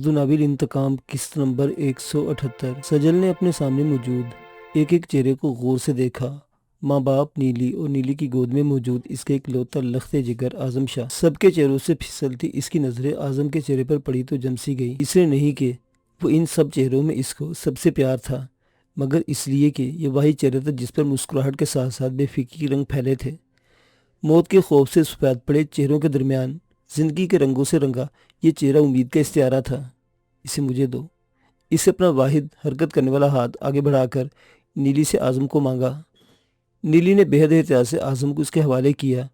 قصد نابل انتقام قسط نمبر 178۔ سجل نے اپنے سامنے موجود ایک چہرے کو غور سے دیکھا۔ ماں باپ نیلی اور نیلی کی گود میں موجود اس کے اکلوتا لخت جگر اعظم شاہ۔ سب کے چہروں سے پھسلتی اس کی نظریں اعظم کے چہرے پر پڑی تو جم سی گئی۔ اس لیے نہیں کہ وہ ان سب چہروں میں اس کو سب سے پیار تھا، مگر اس لیے کہ یہ وہی چہرہ تھا جس پر مسکراہٹ کے ساتھ ساتھ بے فکری کے رنگ پھیلے تھے۔ موت کے خوف سے سفید پڑے چہروں کے درمیان زندگی کے رنگوں سے رنگا یہ چہرہ امید کا استعارہ تھا۔ اسے مجھے دو۔ اسے اپنا واحد حرکت کرنے والا ہاتھ آگے بڑھا کر نیلی سے اعظم کو مانگا۔ نیلی نے بے حد احتیاط سے اعظم کو اس کے حوالے کیا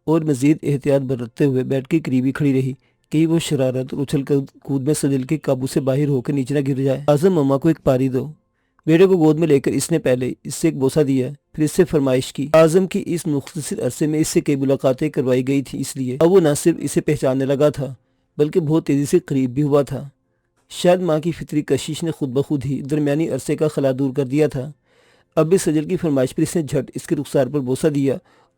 اور مزید احتیاط برتتے ہوئے بیڈ کے قریب ہی کھڑی رہی کہ وہ شرارت اور اچھل کود میں سجل کے قابو سے باہر ہو کر نیچے نہ گر جائے۔ اعظم مما کو ایک پاری دو۔ بیٹے کو گود میں لے کر اس نے پہلے اس سے ایک بوسہ دیا، پھر اس سے فرمائش کی۔ اعظم کی اس مختصر عرصے میں اس سے کئی ملاقاتیں کروائی گئی تھی، اس لیے اب وہ نہ صرف اسے پہچاننے لگا تھا بلکہ بہت تیزی سے قریب بھی ہوا تھا۔ شاید ماں کی فطری کشش نے خود بخود ہی درمیانی عرصے کا خلا دور کر دیا تھا۔ اب بھی سجل کی فرمائش پر اس نے جھٹ اس کے رخسار پر بوسہ دیا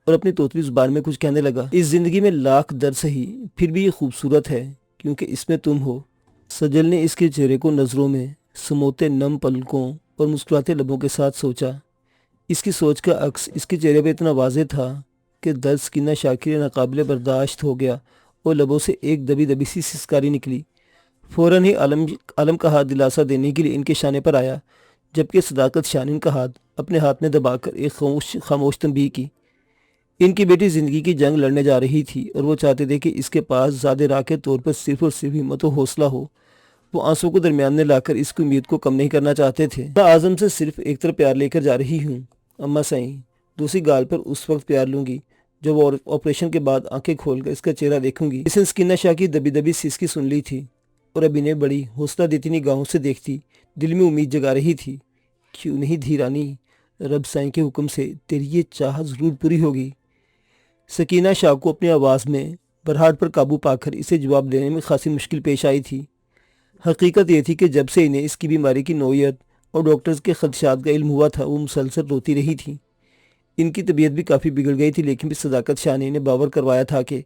اور اپنی توتلی زبان میں کچھ کہنے لگا۔ اس زندگی میں لاکھ درد سہی، پھر بھی یہ خوبصورت ہے کیونکہ اس میں تم ہو۔ سجل نے اس کے چہرے کو نظروں میں سموتے نم پلکوں اور مسکراتے لبوں کے ساتھ سوچا۔ اس کی سوچ کا عکس اس کے چہرے پہ اتنا واضح تھا کہ درد سکینہ شاکر ناقابل برداشت ہو گیا اور لبوں سے ایک دبی دبی سی سسکاری نکلی۔ فوراً ہی عالم کا ہاتھ دلاسا دینے کے لیے ان کے شانے پر آیا، جبکہ صداقت شاہ نے ان کا ہاتھ اپنے ہاتھ میں دبا کر ایک خاموش تنبیہ کی۔ ان کی بیٹی زندگی کی جنگ لڑنے جا رہی تھی اور وہ چاہتے تھے کہ اس کے پاس زیادہ راہ کے طور پر صرف اور صرف ہمت و حوصلہ ہو۔ وہ آنسوں کو درمیان میں لا کر اس کی امید کو کم نہیں کرنا چاہتے تھے۔ میں اعظم سے صرف ایک طرف پیار لے کر جا رہی ہوں اماں سائیں، دوسری گال پر اس وقت پیار لوں گی جب وہ آپریشن کے بعد آنکھیں کھول کر اس کا چہرہ دیکھوں گی۔ اس نے سکینہ شاہ کی دبی دبی سسکی سن لی تھی اور اب انہیں بڑی حوصلہ دیتی نگاہوں سے دیکھتی دل میں امید جگا رہی تھی۔ کیوں نہیں دھیرانی، رب سائیں کے حکم سے تیری یہ چاہت ضرور پوری ہوگی۔ سکینہ شاہ کو اپنی آواز میں بھرہٹ پر قابو پا کر اسے جواب دینے میں خاصی مشکل پیش آئی تھی۔ حقیقت یہ تھی کہ جب سے انہیں اس کی بیماری کی نوعیت اور ڈاکٹرز کے خدشات کا علم ہوا تھا وہ مسلسل روتی رہی تھی۔ ان کی طبیعت بھی کافی بگڑ گئی تھی، لیکن بھی صداقت شاہ نے انہیں باور کروایا تھا کہ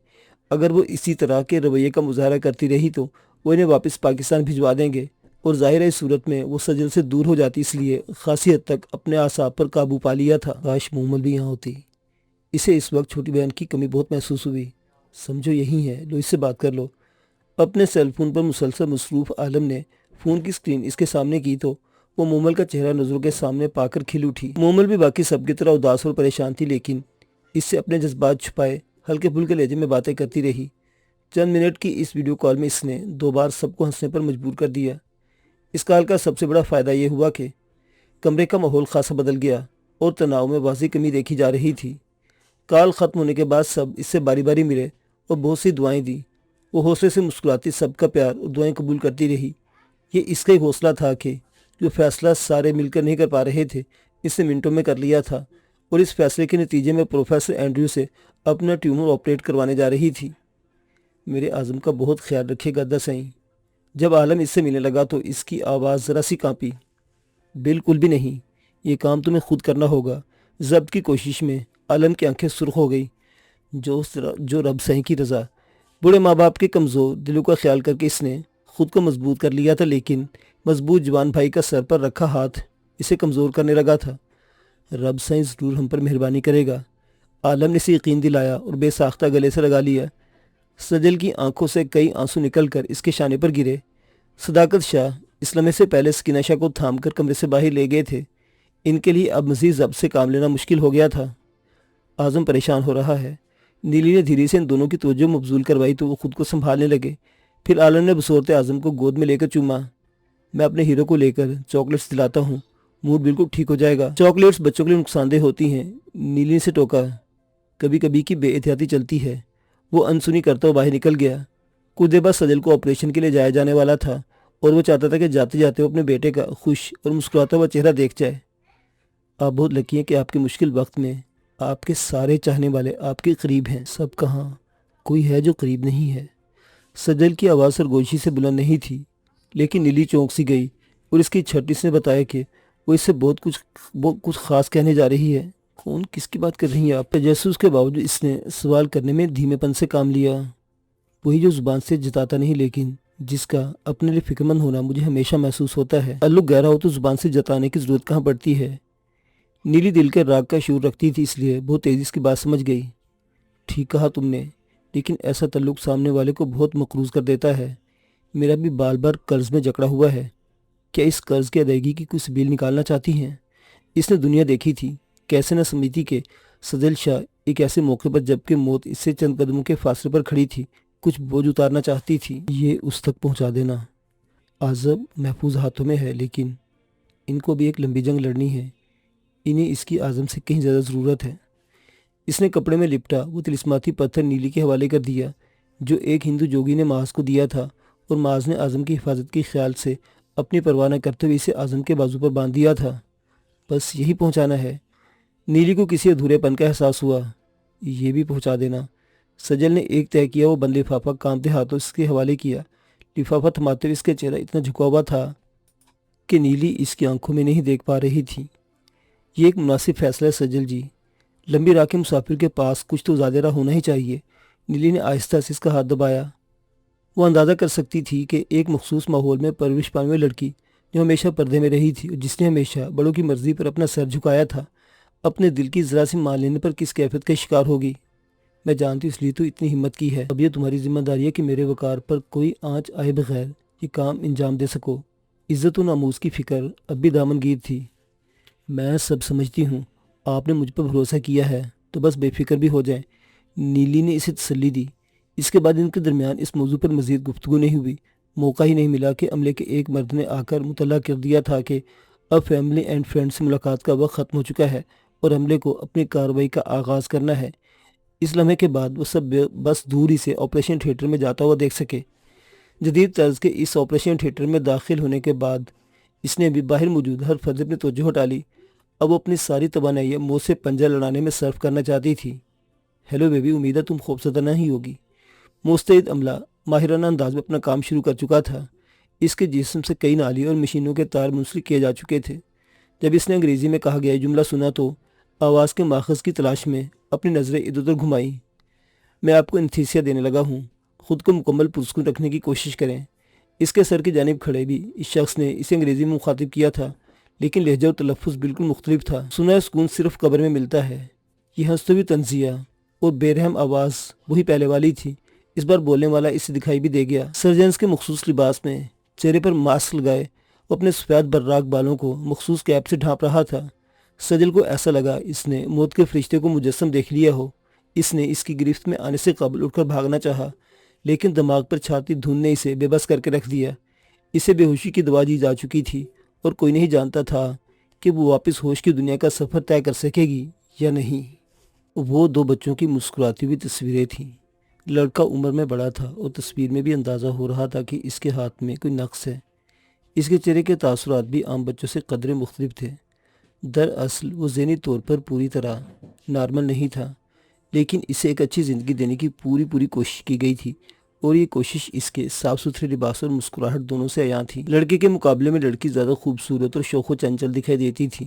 اگر وہ اسی طرح کے رویے کا مظاہرہ کرتی رہی تو وہ انہیں واپس پاکستان بھجوا دیں گے اور ظاہر ہے صورت میں وہ سجل سے دور ہو جاتی، اس لیے خاصی حد تک اپنے اعصاب پر قابو پا لیا تھا۔ کاش مومل بھی یہاں ہوتی۔ اسے اس وقت چھوٹی بہن کی کمی بہت محسوس ہوئی۔ سمجھو یہی ہے، لو اس سے بات کر لو۔ اپنے سیل فون پر مسلسل مصروف عالم نے فون کی اسکرین اس کے سامنے کی تو وہ مومل کا چہرہ نظروں کے سامنے پا کر کھل اٹھی۔ مومل بھی باقی سب کی طرح اداس اور پریشان تھی، لیکن اس سے اپنے جذبات چھپائے ہلکے پھلکے لہجے میں باتیں کرتی رہی۔ چند منٹ کی اس ویڈیو کال میں اس نے 2 بار سب کو ہنسنے پر مجبور کر دیا۔ اس کال کا سب سے بڑا فائدہ یہ ہوا کہ کمرے کا ماحول خاصا بدل گیا اور تناؤ میں واضح کمی دیکھی جا رہی تھی۔ کال ختم ہونے کے بعد سب اس سے باری باری ملے اور بہت سی دعائیں دی۔ وہ حوصلے سے مسکراتی سب کا پیار اور دعائیں قبول کرتی رہی۔ یہ اس کا ہی حوصلہ تھا کہ جو فیصلہ سارے مل کر نہیں کر پا رہے تھے اس نے منٹوں میں کر لیا تھا، اور اس فیصلے کے نتیجے میں پروفیسر اینڈریو سے اپنا ٹیومر آپریٹ کروانے جا رہی تھی۔ میرے اعظم کا بہت خیال رکھے گا سائیں۔ جب عالم اس سے ملنے لگا تو اس کی آواز ذرا سی کانپی۔ بالکل بھی نہیں، یہ کام تمہیں خود کرنا ہوگا۔ ضبط کی کوشش میں عالم کی آنکھیں سرخ ہو گئی۔ جو رب سائیں کی رضا۔ بوڑھے ماں باپ کے کمزور دلوں کا خیال کر کے اس نے خود کو مضبوط کر لیا تھا، لیکن مضبوط جوان بھائی کا سر پر رکھا ہاتھ اسے کمزور کرنے لگا تھا۔ رب سائیں ضرور ہم پر مہربانی کرے گا، عالم نے اسے یقین دلایا اور بے ساختہ گلے سے لگا لیا۔ سجل کی آنکھوں سے کئی آنسو نکل کر اس کے شانے پر گرے۔ صداقت شاہ اس لمحے سے پہلے سکینہ شاہ کو تھام کر کمرے سے باہر لے گئے تھے۔ ان کے لیے اب مزید ضبط سے کام لینا مشکل ہو گیا تھا۔ اعظم پریشان ہو رہا ہے۔ نیلی نے دھیرے سے ان دونوں کی توجہ مبذول کروائی تو وہ خود کو سنبھالنے لگے۔ پھر عالم نے بصورت اعظم کو گود میں لے کر چوما۔ میں اپنے ہیرو کو لے کر چاکلیٹس دلاتا ہوں، موڈ بالکل ٹھیک ہو جائے گا۔ چاکلیٹس بچوں کے لیے نقصان دہ ہوتی ہیں، نیلی نے سے ٹوکا۔ کبھی کبھی کی بے احتیاطی چلتی ہے۔ وہ انسنی کرتا ہوا باہر نکل گیا۔ کچھ دیر بعد سجل کو آپریشن کے لیے جایا جانے والا تھا اور وہ چاہتا تھا کہ جاتے جاتے وہ اپنے بیٹے کا خوش اور مسکراتا ہوا چہرہ دیکھ جائے۔ آپ بہت لکی ہیں کہ آپ کے مشکل وقت میں آپ کے سارے چاہنے والے آپ کے قریب ہیں۔ سب کہاں کوئی ہے جو قریب نہیں ہے۔ سجل کی آواز سرگوشی سے بلند نہیں تھی، لیکن نیلی چونک سی گئی اور اس کی چھٹی نے بتایا کہ وہ اس سے بہت کچھ خاص کہنے جا رہی ہے۔ کون کس کی بات کر رہی ہیں آپ؟ تجسس کے باوجود اس نے سوال کرنے میں دھیمے پن سے کام لیا۔ وہی جو زبان سے جتاتا نہیں لیکن جس کا اپنے لیے فکر مند ہونا مجھے ہمیشہ محسوس ہوتا ہے۔ تعلق گہرا ہو تو زبان سے جتانے کی ضرورت کہاں پڑتی ہے۔ نیلی دل کے راگ کا شعور رکھتی تھی، اس لیے بہت تیزی سے بات سمجھ گئی۔ ٹھیک کہا تم نے، لیکن ایسا تعلق سامنے والے کو بہت مقروض کر دیتا ہے۔ میرا بھی بال بار قرض میں جکڑا ہوا ہے۔ کیا اس قرض کی ادائیگی کی کوئی سبیل نکالنا چاہتی ہیں؟ اس نے دنیا دیکھی تھی، کیسے نہ سمجھتی کہ سجل شاہ ایک ایسے موقع پر جبکہ موت اس سے چند قدموں کے فاصلے پر کھڑی تھی کچھ بوجھ اتارنا چاہتی تھی۔ یہ اس تک پہنچا دینا عازب محفوظ ہاتھوں میں ہے، لیکن ان کو بھی ایک لمبی جنگ لڑنی ہے۔ انہیں اس کی عزم سے کہیں زیادہ ضرورت ہے۔ اس نے کپڑے میں لپٹا وہ طلسماتی پتھر نیلی کے حوالے کر دیا جو ایک ہندو جوگی نے معاذ کو دیا تھا، اور معاذ نے اعظم کی حفاظت کے خیال سے اپنی پرواہ نہ کرتے ہوئے اسے اعظم کے بازو پر باندھ دیا تھا۔ بس یہی پہنچانا ہے۔ نیلی کو کسی ادھورے پن کا احساس ہوا۔ یہ بھی پہنچا دینا۔ سجل نے ایک طے کیا، وہ بند لفافہ کانپتے ہاتھوں اس کے حوالے کیا۔ لفافہ تھماتے ہوئے اس کا چہرہ اتنا جھکا ہوا تھا کہ نیلی اس کی آنکھوں میں نہیں دیکھ پا رہی تھی۔ یہ ایک مناسب فیصلہ ہے سجل جی، لمبی راہ کے مسافر کے پاس کچھ تو زیادہ راہ ہونا ہی چاہیے۔ نیلی نے آہستہ سے اس کا ہاتھ دبایا۔ وہ اندازہ کر سکتی تھی کہ ایک مخصوص ماحول میں پرورش پانے والی لڑکی جو ہمیشہ پردے میں رہی تھی اور جس نے ہمیشہ بڑوں کی مرضی پر اپنا سر جھکایا تھا، اپنے دل کی ذرا سی مان لینے پر کس کیفیت کا شکار ہوگی۔ میں جانتی ہوں، اس لیے تو اتنی ہمت کی ہے۔ اب یہ تمہاری ذمہ داری ہے کہ میرے وقار پر کوئی آنچ آئے بغیر یہ کام انجام دے سکو۔ عزت و ناموس کی فکر اب بھی دامن گیر تھی۔ میں سب سمجھتی ہوں، آپ نے مجھ پر بھروسہ کیا ہے تو بس بے فکر بھی ہو جائیں۔ نیلی نے اسے تسلی دی۔ اس کے بعد ان کے درمیان اس موضوع پر مزید گفتگو نہیں ہوئی۔ موقع ہی نہیں ملا کہ عملے کے ایک مرد نے آ کر مطلع کر دیا تھا کہ اب فیملی اینڈ فرینڈ سے ملاقات کا وقت ختم ہو چکا ہے اور عملے کو اپنی کارروائی کا آغاز کرنا ہے۔ اس لمحے کے بعد وہ سب بس دور ہی سے آپریشن تھیٹر میں جاتا ہوا دیکھ سکے۔ جدید طرز کے اس آپریشن تھیٹر میں داخل ہونے کے بعد اس نے بھی باہر موجود ہر فرد اپنی توجہ ہٹا لی۔ اب وہ اپنی ساری توانائی موت سے پنجہ لڑانے میں صرف کرنا چاہتی تھی۔ ہیلو بیبی، امید ہے تم خوفزدہ نہیں ہوگی۔ مستعد عملہ ماہرانہ انداز میں اپنا کام شروع کر چکا تھا۔ اس کے جسم سے کئی نالی اور مشینوں کے تار منسلک کیے جا چکے تھے۔ جب اس نے انگریزی میں کہا گیا جملہ سنا تو آواز کے ماخذ کی تلاش میں اپنی نظریں ادھر ادھر گھمائیں۔ میں آپ کو انتھیسیا دینے لگا ہوں، خود کو مکمل پرسکون رکھنے کی کوشش کریں۔ اس کے سر کی جانب کھڑے بھی اس شخص نے اسے انگریزی میں مخاطب کیا تھا، لیکن لہجہ و تلفظ بالکل مختلف تھا۔ سنا سکون صرف قبر میں ملتا ہے۔ یہ ہنستے ہوئے طنزیہ اور بے رحم آواز وہی پہلے والی تھی۔ اس بار بولنے والا اسے دکھائی بھی دے گیا۔ سرجنز کے مخصوص لباس میں چہرے پر ماسک لگائے وہ اپنے سفید براق بالوں کو مخصوص کیپ سے ڈھانپ رہا تھا۔ سجل کو ایسا لگا اس نے موت کے فرشتے کو مجسم دیکھ لیا ہو۔ اس نے اس کی گرفت میں آنے سے قبل اٹھ کر بھاگنا چاہا، لیکن دماغ پر چھاتی دھن نے اسے بے بس کر کے رکھ دیا۔ اسے بے ہوشی کی دوا دی جا چکی تھی اور کوئی نہیں جانتا تھا کہ وہ واپس ہوش کی دنیا کا سفر طے کر سکے گی یا نہیں۔ وہ دو بچوں کی مسکراتی ہوئی تصویریں تھیں۔ لڑکا عمر میں بڑا تھا اور تصویر میں بھی اندازہ ہو رہا تھا کہ اس کے ہاتھ میں کوئی نقص ہے۔ اس کے چہرے کے تاثرات بھی عام بچوں سے قدرے مختلف تھے۔ دراصل وہ ذہنی طور پر پوری طرح نارمل نہیں تھا، لیکن اسے ایک اچھی زندگی دینے کی پوری کوشش کی گئی تھی، اور یہ کوشش اس کے صاف ستھرے لباس اور مسکراہٹ دونوں سے عیاں تھی۔ لڑکے کے مقابلے میں لڑکی زیادہ خوبصورت اور شوخ و چنچل دکھائی دیتی تھی۔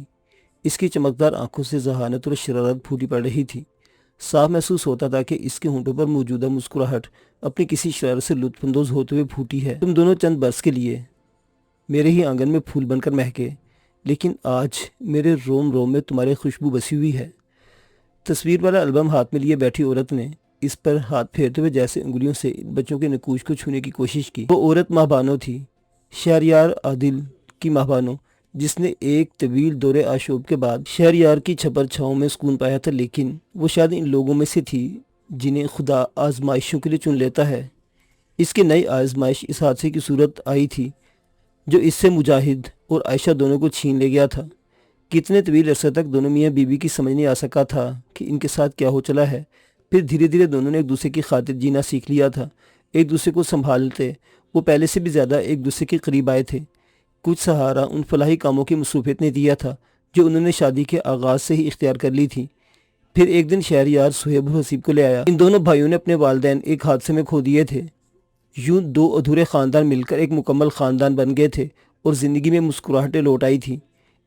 اس کی چمکدار آنکھوں سے ذہانت اور شرارت پھوٹی پڑ رہی تھی۔ صاف محسوس ہوتا تھا کہ اس کے ہونٹوں پر موجودہ مسکراہٹ اپنی کسی شرارت سے لطف اندوز ہوتے ہوئے پھوٹی ہے۔ تم دونوں چند برس کے لیے میرے ہی آنگن میں پھول بن کر مہکے، لیکن آج میرے روم روم میں تمہاری خوشبو بسی ہوئی ہے۔ تصویر والا البم ہاتھ میں لیے بیٹھی عورت نے اس پر ہاتھ پھیرتے ہوئے جیسے انگلیوں سے بچوں کے نکوش کو چھونے کی کوشش کی۔ وہ عورت ماہ بانو تھی، شہریار عادل کی ماہ بانو، جس نے ایک طویل دور آشوب کے بعد شہریار کی چھپر چھاؤں میں سکون پایا تھا، لیکن وہ شاید ان لوگوں میں سے تھی جنہیں خدا آزمائشوں کے لیے چن لیتا ہے۔ اس کی نئی آزمائش اس حادثے کی صورت آئی تھی جو اس سے مجاہد اور عائشہ دونوں کو چھین لے گیا تھا۔ کتنے طویل عرصے تک دونوں میاں بیوی کی سمجھ نہیں آ سکا تھا کہ ان کے ساتھ کیا ہو چلا ہے۔ پھر دھیرے دھیرے دونوں نے ایک دوسرے کی خاطر جینا سیکھ لیا تھا۔ ایک دوسرے کو سنبھالتے وہ پہلے سے بھی زیادہ ایک دوسرے کے قریب آئے تھے۔ کچھ سہارا ان فلاحی کاموں کی مصروفیت نے دیا تھا جو انہوں نے شادی کے آغاز سے ہی اختیار کر لی تھی۔ پھر ایک دن شہریار سہیب اور حسیب کو لے آیا۔ ان دونوں بھائیوں نے اپنے والدین ایک حادثے میں کھو دیے تھے۔ یوں دو ادھورے خاندان مل کر ایک مکمل خاندان بن گئے تھے اور زندگی میں مسکراہٹیں لوٹ آئی تھیں۔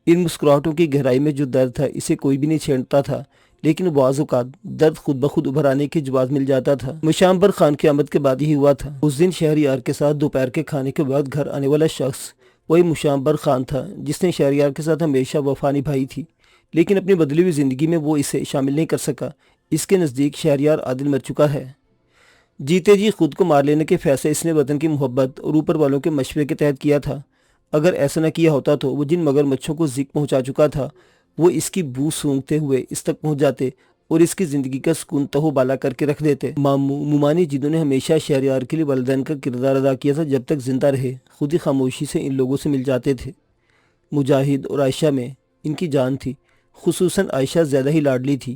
ان مسکراہٹوں کی گہرائی میں جو درد تھا اسے کوئی بھی نہیں چھیڑتا تھا، لیکن بعض اوقات درد خود بخود ابھر آنے کی جواز مل جاتا تھا۔ مشامبر خان کی آمد کے بعد یہی ہوا تھا۔ اس دن شہریار کے ساتھ دوپہر کے کھانے کے بعد گھر آنے والا شخص وہی مشامبر خان تھا جس نے شہریار کے ساتھ ہمیشہ وفا نبھائی تھی، لیکن اپنی بدلی ہوئی زندگی میں وہ اسے شامل نہیں کر سکا۔ اس کے نزدیک شہریار عادل مر چکا ہے۔ جیتے جی خود کو مار لینے کے فیصلے اس نے وطن کی محبت اور اوپر والوں کے مشورے کے تحت کیا تھا۔ اگر ایسا نہ کیا ہوتا تو وہ جن مگر مچھوں کو ذک پہنچا چکا تھا وہ اس کی بو سونگتے ہوئے اس تک پہنچ جاتے اور اس کی زندگی کا سکون تہو بالا کر کے رکھ دیتے۔ ماموں مومانی جنہوں نے ہمیشہ شہریار کے لیے والدین کا کردار ادا کیا تھا، جب تک زندہ رہے خود ہی خاموشی سے ان لوگوں سے مل جاتے تھے۔ مجاہد اور عائشہ میں ان کی جان تھی، خصوصاً عائشہ زیادہ ہی لاڈلی تھی۔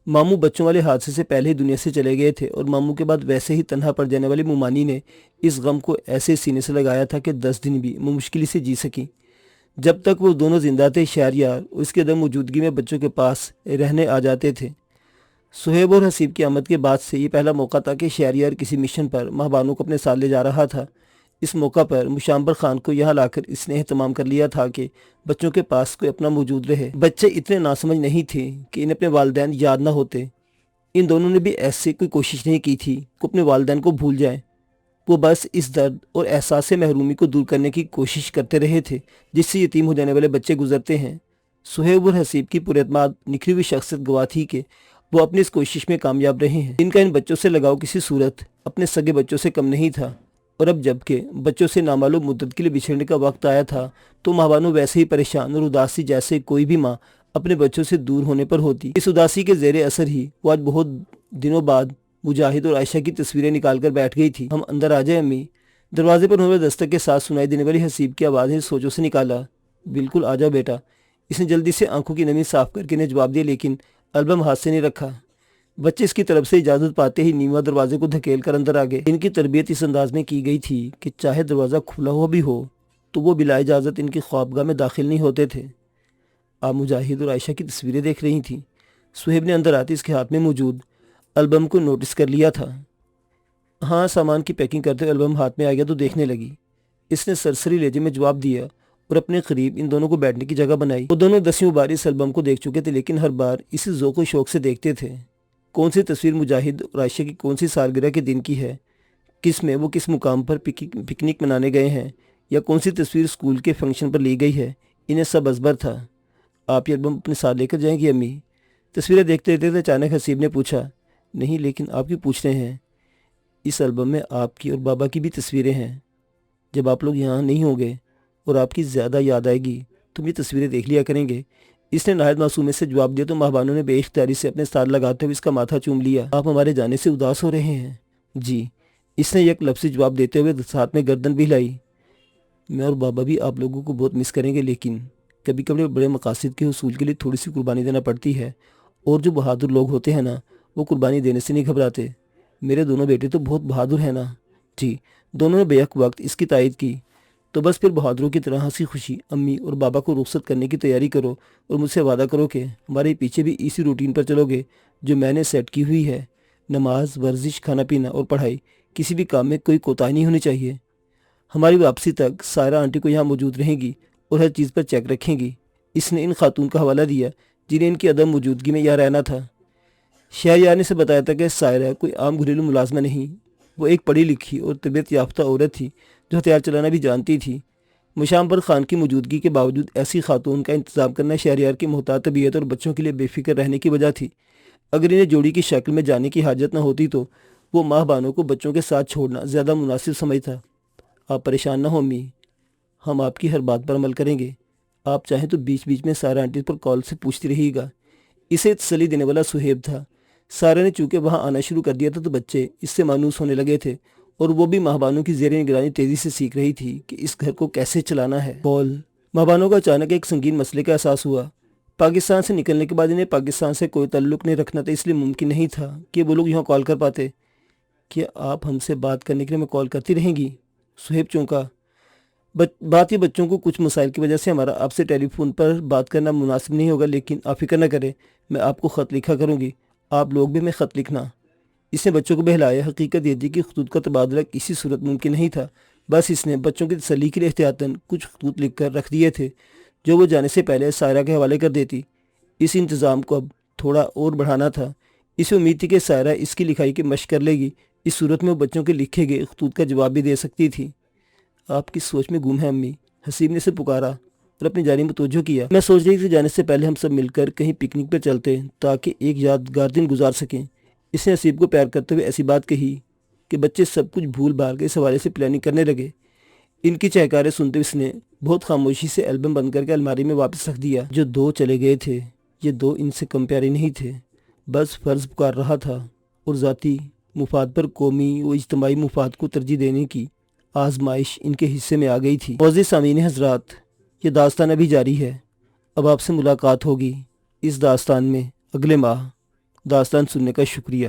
ماموں بچوں والے حادثے سے پہلے ہی دنیا سے چلے گئے تھے اور ماموں کے بعد ویسے ہی تنہا پڑ جانے والی مومانی نے اس غم کو ایسے سینے سے لگایا تھا کہ 10 دن بھی وہ مشکل سے جی سکی۔ جب تک وہ دونوں زندہ تھے شہریار اس کے عدم موجودگی میں بچوں کے پاس رہنے آ جاتے تھے۔ سہیب اور حسیب کی آمد کے بعد سے یہ پہلا موقع تھا کہ شہریار کسی مشن پر ماہبانوں کو اپنے ساتھ لے جا رہا تھا۔ اس موقع پر مشامبر خان کو یہاں لا کر اس نے اہتمام کر لیا تھا کہ بچوں کے پاس کوئی اپنا موجود رہے۔ بچے اتنے ناسمجھ نہیں تھے کہ انہیں اپنے والدین یاد نہ ہوتے۔ ان دونوں نے بھی ایسے کوئی کوشش نہیں کی تھی کہ اپنے والدین کو بھول جائیں۔ وہ بس اس درد اور احساس محرومی کو دور کرنے کی کوشش کرتے رہے تھے جس سے یتیم ہو جانے والے بچے گزرتے ہیں۔ سہیب اور حسیب کی پر اعتماد نکھری ہوئی شخصیت گواہ تھی کہ وہ اپنی اس کوشش میں کامیاب رہے ہیں۔ ان کا ان بچوں سے لگاؤ کسی صورت اپنے سگے بچوں سے کم نہیں تھا، اور اب جب کہ بچوں سے نامعلوم مدت کے لیے بچھڑنے کا وقت آیا تھا تو ماہبانوں ویسے ہی پریشان اور اداس تھی جیسے کوئی بھی ماں اپنے بچوں سے دور ہونے پر ہوتی۔ اس اداسی کے زیر اثر ہی وہ آج بہت دنوں بعد مجاہد اور عائشہ کی تصویریں نکال کر بیٹھ گئی تھی۔ ہم اندر آ جائیں امی؟ دروازے پر ہوئے دستک کے ساتھ سنائی دینے والی حسیب کی آواز نے سوچوں سے نکالا۔ بالکل آ جاؤ بیٹا، اس نے جلدی سے آنکھوں کی نمی صاف کر کے انہیں جواب دیا، لیکن البم ہاتھ سے نہیں رکھا۔ بچے اس کی طرف سے اجازت پاتے ہی نیواں دروازے کو دھکیل کر اندر آ گئے۔ ان کی تربیت اس انداز میں کی گئی تھی کہ چاہے دروازہ کھلا ہوا بھی ہو تو وہ بلا اجازت ان کی خوابگاہ میں داخل نہیں ہوتے تھے۔ آپ مجاہد اور عائشہ کی تصویریں دیکھ رہی تھیں۔ سہیب نے اندر آتے اس کے ہاتھ میں موجود البم کو نوٹس کر لیا تھا۔ ہاں، سامان کی پیکنگ کرتے ہوئے البم ہاتھ میں آ گیا تو دیکھنے لگی۔ اس نے سرسری لہجے میں جواب دیا اور اپنے قریب ان دونوں کو بیٹھنے کی جگہ بنائی۔ وہ دونوں 10ویں بار اس البم کو دیکھ چکے تھے، لیکن ہر بار اسی ذوق و شوق سے دیکھتے تھے۔ کون سی تصویر مجاہد اور عائشہ کی کون سی سالگرہ کے دن کی ہے، کس میں وہ کس مقام پر پکنک منانے گئے ہیں، یا کون سی تصویر اسکول کے فنکشن پر لی گئی ہے، انہیں سب ازبر تھا۔ آپ یہ البم اپنے ساتھ لے کر جائیں گی امی؟ تصویریں دیکھتے دیکھتے اچانک حسیب نے پوچھا۔ نہیں، لیکن آپ کیوں پوچھ رہے ہیں؟ اس البم میں آپ کی اور بابا کی بھی تصویریں ہیں۔ جب آپ لوگ یہاں نہیں ہوں گے اور آپ کی زیادہ یاد آئے گی تو یہ تصویریں دیکھ لیا کریں گے۔ اس نے نہایت معصومیت سے جواب دیا تو ماہبانوں نے بے اختیاری سے اپنے ساتھ لگاتے ہوئے اس کا ماتھا چوم لیا۔ آپ ہمارے جانے سے اداس ہو رہے ہیں؟ جی، اس نے یک لفظی جواب دیتے ہوئے ساتھ میں گردن بھی ہلائی۔ میں اور بابا بھی آپ لوگوں کو بہت مس کریں گے، لیکن کبھی کبھی بڑے مقاصد کے حصول کے لیے تھوڑی سی قربانی دینا پڑتی ہے، اور جو بہادر لوگ ہوتے ہیں نا وہ قربانی دینے سے نہیں گھبراتے۔ میرے دونوں بیٹے تو بہت بہادر ہیں نا؟ جی، دونوں نے بیک وقت اس کی تائید کی۔ تو بس پھر بہادروں کی طرح ہنسی خوشی امی اور بابا کو رخصت کرنے کی تیاری کرو اور مجھ سے وعدہ کرو کہ ہمارے پیچھے بھی اسی روٹین پر چلو گے جو میں نے سیٹ کی ہوئی ہے۔ نماز، ورزش، کھانا پینا اور پڑھائی، کسی بھی کام میں کوئی کوتاہی نہیں ہونی چاہیے۔ ہماری واپسی تک سائرہ آنٹی کو یہاں موجود رہیں گی اور ہر چیز پر چیک رکھیں گی۔ اس نے ان خاتون کا حوالہ دیا جنہیں ان کی عدم موجودگی میں یہاں رہنا تھا۔ شہریار نے سے بتایا تھا کہ سائرہ کوئی عام گھریلو ملازمہ نہیں، وہ ایک پڑھی لکھی اور تربیت یافتہ عورت تھی جو ہتھیار چلانا بھی جانتی تھی۔ مشامبر خان کی موجودگی کے باوجود ایسی خاتون کا انتظام کرنا شہریار کی محتاط طبیعت اور بچوں کے لیے بے فکر رہنے کی وجہ تھی۔ اگر انہیں جوڑی کی شکل میں جانے کی حاجت نہ ہوتی تو وہ ماہ بانوں کو بچوں کے ساتھ چھوڑنا زیادہ مناسب سمجھتا۔ آپ پریشان نہ ہو امی، ہم آپ کی ہر بات پر عمل کریں گے۔ آپ چاہیں تو بیچ بیچ میں سائرہ آنٹی پر کال سے پوچھتی رہیے گا۔ اسے تسلی دینے والا سہیب تھا۔ سائرہ نے چونکہ وہاں آنا شروع کر دیا تھا تو بچے اس سے مانوس ہونے لگے تھے، اور وہ بھی ماہبانوں کی زیر نگرانی تیزی سے سیکھ رہی تھی کہ اس گھر کو کیسے چلانا ہے۔ ماہبانوں کو اچانک ایک سنگین مسئلے کا احساس ہوا۔ پاکستان سے نکلنے کے بعد انہیں پاکستان سے کوئی تعلق نہیں رکھنا تھا، اس لیے ممکن نہیں تھا کہ وہ لوگ یہاں کال کر پاتے۔ کیا آپ ہم سے بات کرنے کے لیے کال کرتی رہیں گی؟ سہیب چونکا۔ بات یہ بچوں کو کچھ مسائل کی وجہ سے ہمارا آپ سے ٹیلی فون پر بات کرنا مناسب نہیں ہوگا، لیکن آپ فکر نہ کریں، میں آپ کو خط لکھا کروں گی، آپ لوگ بھی میں خط لکھنا۔ اس نے بچوں کو بہلایا۔ حقیقت یہ تھی کہ خطوط کا تبادلہ کسی صورت ممکن نہیں تھا، بس اس نے بچوں کی تسلی کے لیے احتیاطاً کچھ خطوط لکھ کر رکھ دیے تھے جو وہ جانے سے پہلے سائرہ کے حوالے کر دیتی۔ اس انتظام کو اب تھوڑا اور بڑھانا تھا۔ اسے امید تھی کہ سائرہ اس کی لکھائی کی مشق کر لے گی، اس صورت میں وہ بچوں کے لکھے گئے خطوط کا جواب بھی دے سکتی تھی۔ آپ کس سوچ میں گم ہیں امی؟ حسیب نے اسے پکارا اور اپنی جانب متوجہ کیا۔ میں سوچ رہی تھی جانے سے پہلے ہم سب مل کر کہیں پکنک پر چلتے تاکہ ایک یادگار دن گزار سکیں۔ اس نے حسیب کو پیار کرتے ہوئے ایسی بات کہی کہ بچے سب کچھ بھول بھال کے اس حوالے سے پلاننگ کرنے لگے۔ ان کی چہکاریں سنتے ہوئے اس نے بہت خاموشی سے البم بند کر کے الماری میں واپس رکھ دیا۔ جو دو چلے گئے تھے، یہ دو ان سے کم پیارے نہیں تھے، بس فرض پکار رہا تھا اور ذاتی مفاد پر قومی و اجتماعی مفاد کو ترجیح دینے کی آزمائش ان کے حصے میں آ گئی تھی۔ معزز سامعین حضرات، یہ داستان ابھی جاری ہے۔ اب آپ سے ملاقات ہوگی اس داستان میں اگلے ماہ۔ داستان سننے کا شکریہ۔